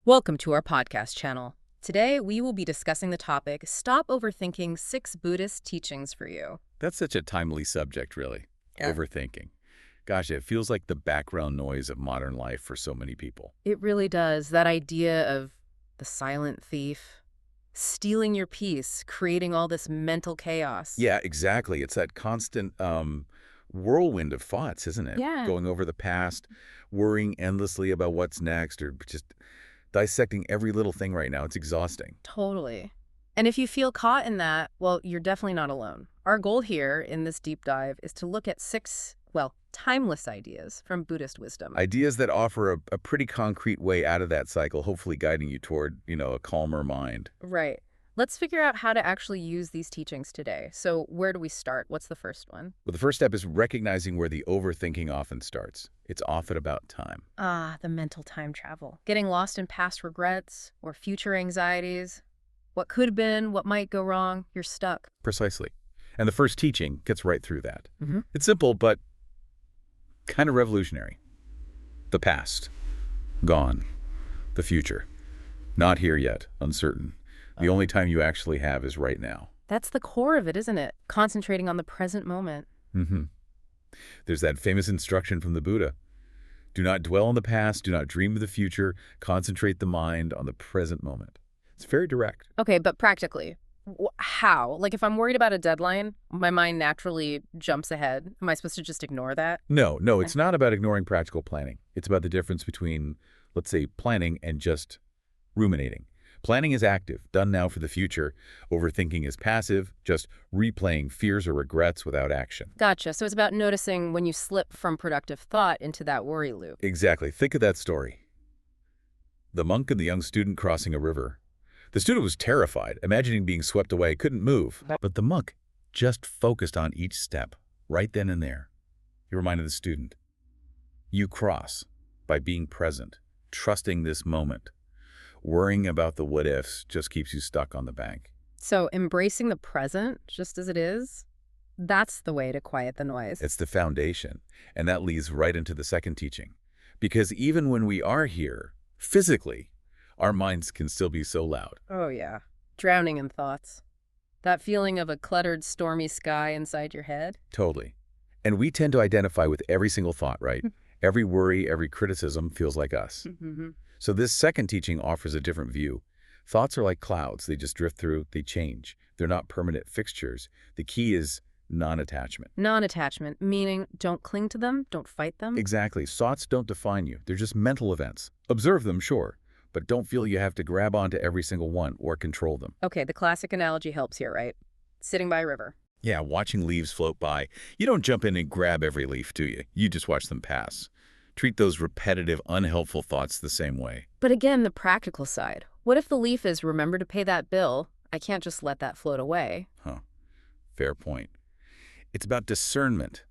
Welcome to our podcast channel. Today, we will be discussing the topic, Stop Overthinking 6 Buddhist Teachings for You. That's such a timely subject, really. Yeah. Overthinking. Gosh, it feels like the background noise of modern life for so many people. It really does. That idea of the silent thief, stealing your peace, creating all this mental chaos. Yeah, exactly. It's that constant whirlwind of thoughts, isn't it? Yeah. Going over the past, worrying endlessly about what's next, or just dissecting every little thing right now. It's exhausting. Totally. And if you feel caught in that, well, you're definitely not alone. Our goal here in this deep dive is to look at 6, timeless ideas from Buddhist wisdom. Ideas that offer a pretty concrete way out of that cycle, hopefully guiding you toward, a calmer mind. Right. Let's figure out how to actually use these teachings today. So where do we start? What's the first one? Well, the first step is recognizing where the overthinking often starts. It's often about time. Ah, the mental time travel. Getting lost in past regrets or future anxieties. What could have been, what might go wrong, you're stuck. Precisely. And the first teaching gets right through that. Mm-hmm. It's simple, but kind of revolutionary. The past. Gone. The future. Not here yet. Uncertain. The only time you actually have is right now. That's the core of it, isn't it? Concentrating on the present moment. Mm-hmm. There's that famous instruction from the Buddha. Do not dwell on the past. Do not dream of the future. Concentrate the mind on the present moment. It's very direct. Okay, but practically, how? Like if I'm worried about a deadline, my mind naturally jumps ahead. Am I supposed to just ignore that? No, it's not about ignoring practical planning. It's about the difference between, let's say, planning and just ruminating. Planning is active, done now for the future. Overthinking is passive, just replaying fears or regrets without action. Gotcha. So it's about noticing when you slip from productive thought into that worry loop. Exactly. Think of that story. The monk and the young student crossing a river. The student was terrified, imagining being swept away, couldn't move. But the monk just focused on each step, right then and there. He reminded the student, you cross by being present, trusting this moment. Worrying about the what-ifs just keeps you stuck on the bank. So embracing the present, just as it is, that's the way to quiet the noise. It's the foundation, and that leads right into the second teaching. Because even when we are here, physically, our minds can still be so loud. Oh, yeah. Drowning in thoughts. That feeling of a cluttered, stormy sky inside your head. Totally. And we tend to identify with every single thought, right? Every worry, every criticism feels like us. Mm-hmm. So this second teaching offers a different view. Thoughts are like clouds. They just drift through, they change. They're not permanent fixtures. The key is non-attachment. Non-attachment, meaning don't cling to them, don't fight them? Exactly. Thoughts don't define you. They're just mental events. Observe them, sure, but don't feel you have to grab onto every single one or control them. Okay, the classic analogy helps here, right? Sitting by a river. Yeah, watching leaves float by. You don't jump in and grab every leaf, do you? You just watch them pass. Treat those repetitive, unhelpful thoughts the same way. But again, the practical side. What if the leaf is, remember to pay that bill? I can't just let that float away. Fair point. It's about discernment.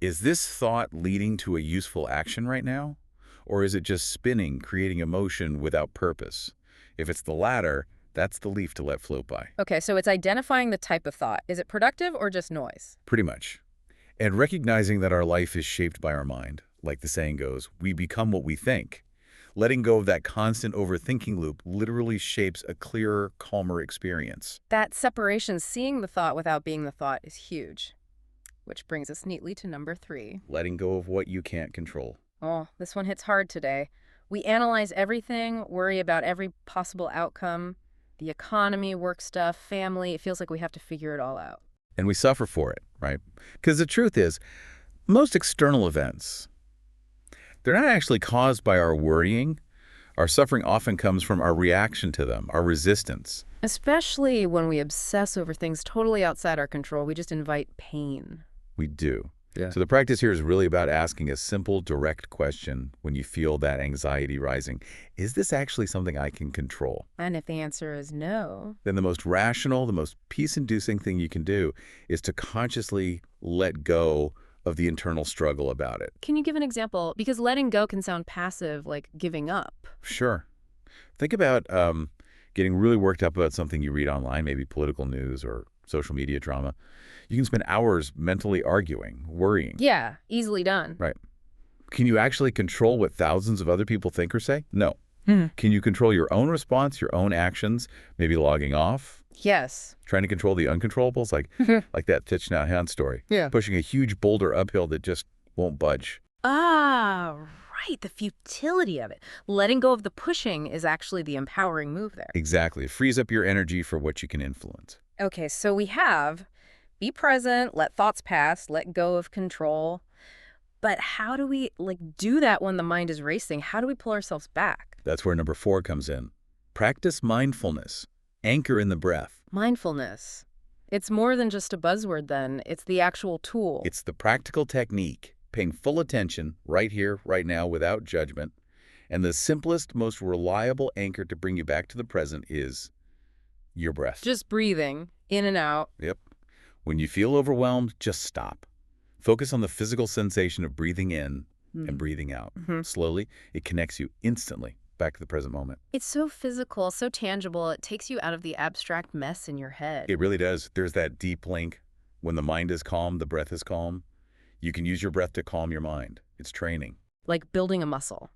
Is this thought leading to a useful action right now? Or is it just spinning, creating emotion without purpose? If it's the latter, that's the leaf to let float by. Okay, so it's identifying the type of thought. Is it productive or just noise? Pretty much. And recognizing that our life is shaped by our mind. Like the saying goes, we become what we think. Letting go of that constant overthinking loop literally shapes a clearer, calmer experience. That separation, seeing the thought without being the thought, is huge. Which brings us neatly to number 3. Letting go of what you can't control. Oh, this one hits hard today. We analyze everything, worry about every possible outcome, the economy, work stuff, family. It feels like we have to figure it all out. And we suffer for it, right? Because the truth is, most external events, they're not actually caused by our worrying. Our suffering often comes from our reaction to them, our resistance. Especially when we obsess over things totally outside our control, we just invite pain. We do. Yeah. So the practice here is really about asking a simple, direct question when you feel that anxiety rising. Is this actually something I can control? And if the answer is no, Then the most rational, the most peace-inducing thing you can do is to consciously let go of the internal struggle about it. can you give an example? Because letting go can sound passive, like giving up. Sure. Think about getting really worked up about something you read online, maybe political news or social media drama. You can spend hours mentally arguing, worrying. Yeah, easily done. Right. Can you actually control what thousands of other people think or say? No. Can you control your own response, your own actions, maybe logging off, Yes. trying to control the uncontrollables, like that Thich Nhat Hanh story, Yeah. pushing a huge boulder uphill that just won't budge? Ah, right. The futility of it. Letting go of the pushing is actually the empowering move there. Exactly. It frees up your energy for what you can influence. Okay, so we have be present, let thoughts pass, let go of control. But how do we do that when the mind is racing? How do we pull ourselves back? That's where number 4 comes in. Practice mindfulness. Anchor in the breath. Mindfulness. It's more than just a buzzword then. It's the actual tool. It's the practical technique, paying full attention right here, right now, without judgment. And the simplest, most reliable anchor to bring you back to the present is your breath. Just breathing in and out. Yep. When you feel overwhelmed, just stop. Focus on the physical sensation of breathing in and breathing out. Slowly, it connects you instantly back to the present moment. It's so physical, so tangible. It takes you out of the abstract mess in your head. It really does. There's that deep link. When the mind is calm, the breath is calm. You can use your breath to calm your mind. It's training. Like building a muscle.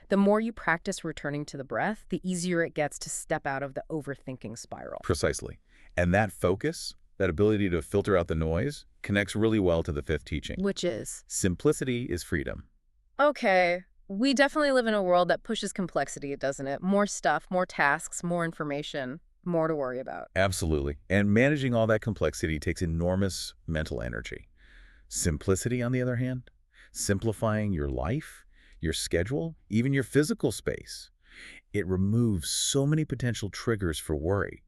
The more you practice returning to the breath, the easier it gets to step out of the overthinking spiral. Precisely. And that focus, that ability to filter out the noise, connects really well to the 5th teaching. Which is? Simplicity is freedom. Okay. We definitely live in a world that pushes complexity, doesn't it? More stuff, more tasks, more information, more to worry about. Absolutely. And managing all that complexity takes enormous mental energy. Simplicity, on the other hand, simplifying your life, your schedule, even your physical space. It removes so many potential triggers for worry.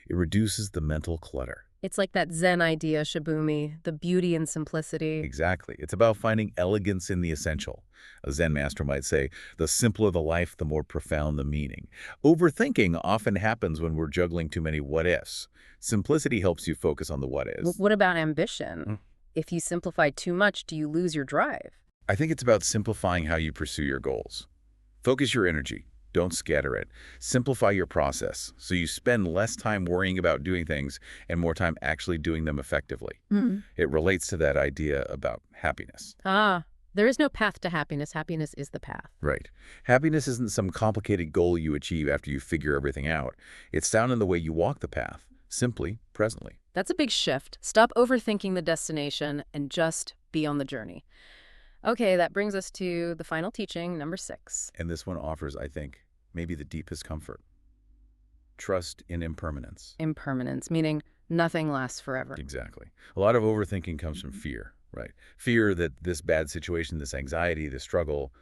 It reduces the mental clutter. It's like that Zen idea, Shibumi, the beauty and simplicity. Exactly. It's about finding elegance in the essential. A Zen master might say, the simpler the life, the more profound the meaning. Overthinking often happens when we're juggling too many what-ifs. Simplicity helps you focus on the what-is. What about ambition? If you simplify too much, do you lose your drive? I think it's about simplifying how you pursue your goals. Focus your energy. Don't scatter it. Simplify your process so you spend less time worrying about doing things and more time actually doing them effectively. It relates to that idea about happiness. There is no path to happiness. Happiness is the path. Right. Happiness isn't some complicated goal you achieve after you figure everything out. It's found in the way you walk the path, simply, presently. That's a big shift. Stop overthinking the destination and just be on the journey. Okay, that brings us to the final teaching, number 6. And this one offers, I think, maybe the deepest comfort. Trust in impermanence. Impermanence, meaning nothing lasts forever. Exactly. A lot of overthinking comes from fear, right? Fear that this bad situation, this anxiety, this struggle,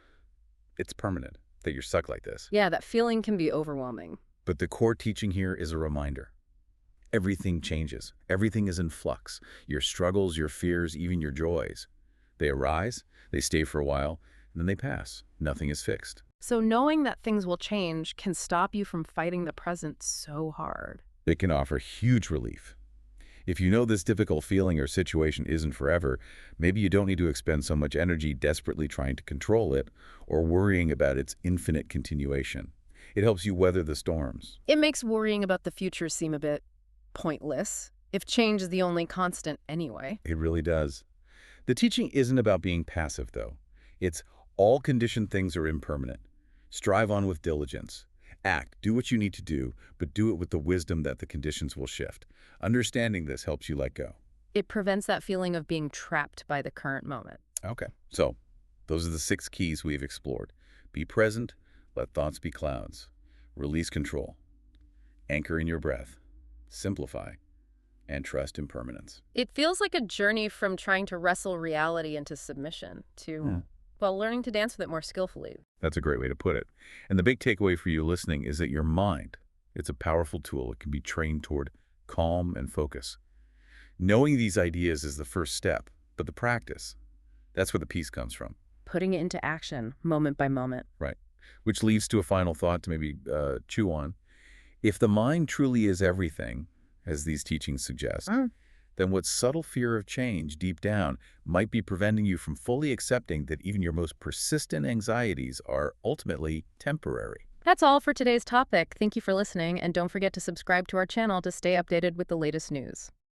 it's permanent, that you're stuck like this. Yeah, that feeling can be overwhelming. But the core teaching here is a reminder. Everything changes. Everything is in flux. Your struggles, your fears, even your joys. They arise, they stay for a while, and then they pass. Nothing is fixed. So knowing that things will change can stop you from fighting the present so hard. It can offer huge relief. If you know this difficult feeling or situation isn't forever, maybe you don't need to expend so much energy desperately trying to control it or worrying about its infinite continuation. It helps you weather the storms. It makes worrying about the future seem a bit pointless, if change is the only constant anyway. It really does. The teaching isn't about being passive, though. It's all conditioned things are impermanent. Strive on with diligence. Act, do what you need to do, but do it with the wisdom that the conditions will shift. Understanding this helps you let go. It prevents that feeling of being trapped by the current moment. Okay, so those are the 6 keys we've explored. Be present, let thoughts be clouds. Release control. Anchor in your breath. Simplify. And trust impermanence. It feels like a journey from trying to wrestle reality into submission to, learning to dance with it more skillfully. That's a great way to put it. And the big takeaway for you listening is that your mind, it's a powerful tool. It can be trained toward calm and focus. Knowing these ideas is the first step, but the practice, that's where the peace comes from. Putting it into action, moment by moment. Right. Which leads to a final thought to maybe chew on. If the mind truly is everything, as these teachings suggest, then what subtle fear of change deep down might be preventing you from fully accepting that even your most persistent anxieties are ultimately temporary. That's all for today's topic. Thank you for listening, and don't forget to subscribe to our channel to stay updated with the latest news.